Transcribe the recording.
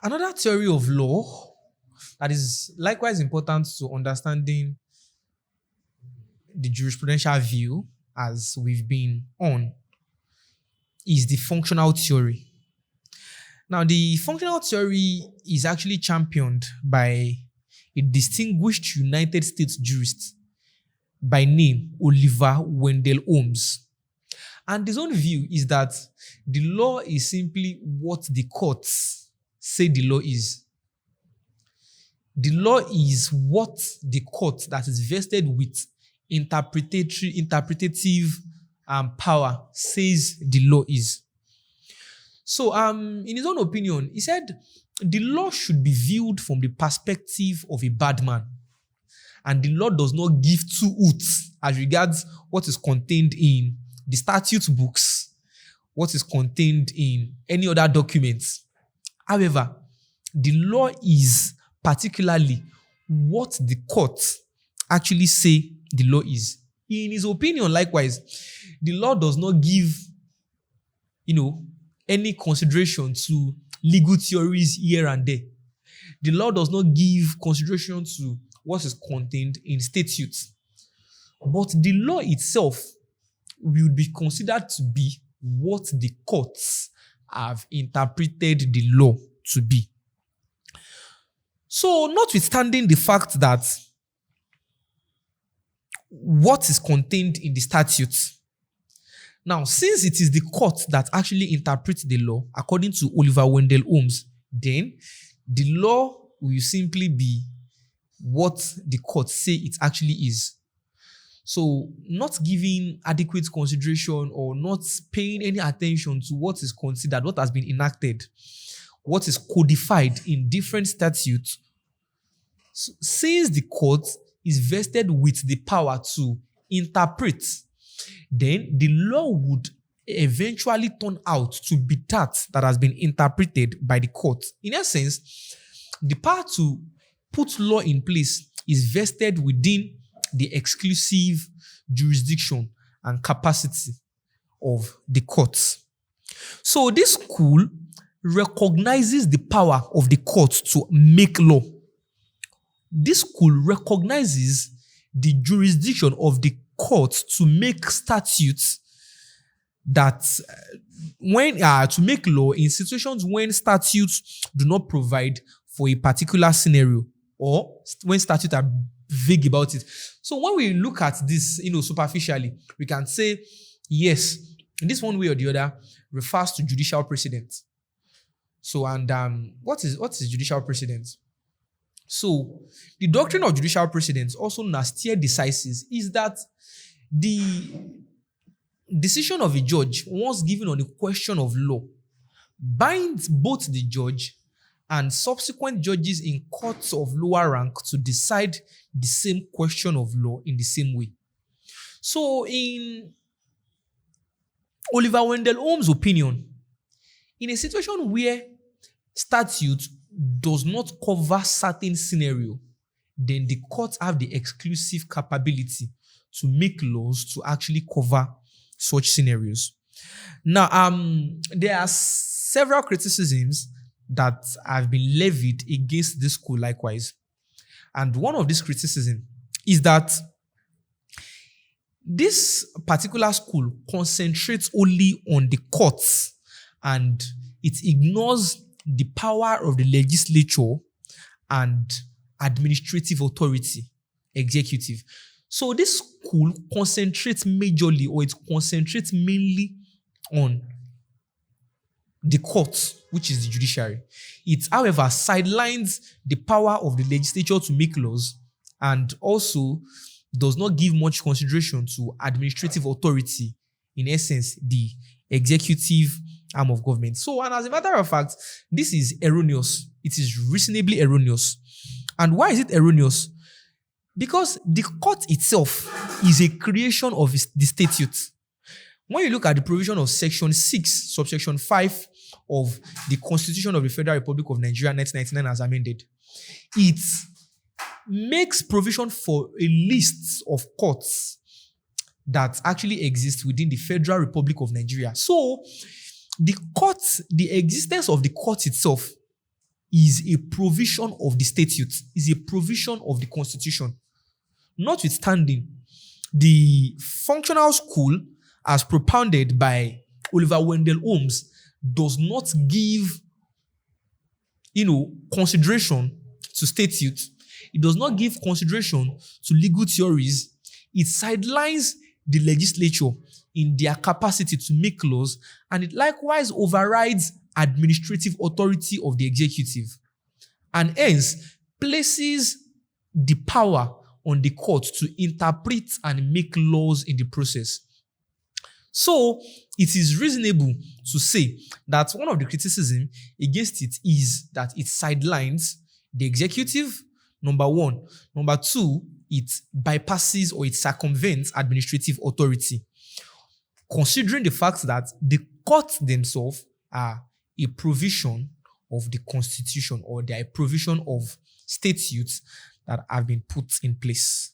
Another theory of law that is likewise important to understanding the jurisprudential view, as we've been on, is the functional theory. Now, the functional theory is actually championed by a distinguished United States jurist by name Oliver Wendell Holmes. And his own view is that the law is simply what the courts say the law is. The law is what the court that is vested with interpretative power says the law is. So, in his own opinion, he said the law should be viewed from the perspective of a bad man, and the law does not give two hoots as regards what is contained in the statute books, what is contained in any other documents. However, the law is particularly what the courts actually say the law is. In his opinion, likewise, the law does not give, any consideration to legal theories here and there. The law does not give consideration to what is contained in statutes. But the law itself will be considered to be what the courts have interpreted the law to be. So, notwithstanding the fact that what is contained in the statutes, now, since it is the court that actually interprets the law, according to Oliver Wendell Holmes, then the law will simply be what the court say it actually is. So, not giving adequate consideration or not paying any attention to what is considered, what has been enacted, what is codified in different statutes, so, since the court is vested with the power to interpret, then the law would eventually turn out to be that has been interpreted by the court. In essence, the power to put law in place is vested within the exclusive jurisdiction and capacity of the courts. So this school recognizes the power of the court to make law. This school recognizes the jurisdiction of the court to make statutes that to make law in situations when statutes do not provide for a particular scenario or when statutes are vague about it. So when we look at this, superficially, we can say, yes, this one way or the other refers to judicial precedent. So, and what is judicial precedent? So, the doctrine of judicial precedence, also known as stare decisis, is that the decision of a judge, once given on a question of law, binds both the judge and subsequent judges in courts of lower rank to decide the same question of law in the same way. So, in Oliver Wendell Holmes' opinion, in a situation where statute does not cover certain scenario, then the courts have the exclusive capability to make laws to actually cover such scenarios. Now, there are several criticisms that have been levied against this school likewise. And one of these criticisms is that this particular school concentrates only on the courts and it ignores the power of the legislature and administrative authority, executive. So this school concentrates majorly, or it concentrates mainly on the court, which is the judiciary. It, however, sidelines the power of the legislature to make laws and also does not give much consideration to administrative authority, in essence, the executive arm of government. So, and as a matter of fact, this is erroneous. It is reasonably erroneous. And why is it erroneous? Because the court itself is a creation of the statute. When you look at the provision of Section 6, subsection 5 of the Constitution of the Federal Republic of Nigeria, 1999 as amended, it makes provision for a list of courts that actually exist within the Federal Republic of Nigeria. So, the existence of the court itself is a provision of the statute, is a provision of the Constitution. Notwithstanding, the functional school, as propounded by Oliver Wendell Holmes, does not give, consideration to statutes. It does not give consideration to legal theories. It sidelines the legislature in their capacity to make laws, and it likewise overrides administrative authority of the executive, and hence places the power on the court to interpret and make laws in the process. So it is reasonable to say that one of the criticism against it is that it sidelines the executive, number one. Number two, it bypasses or it circumvents administrative authority, considering the fact that the courts themselves are a provision of the Constitution, or they are a provision of statutes that have been put in place.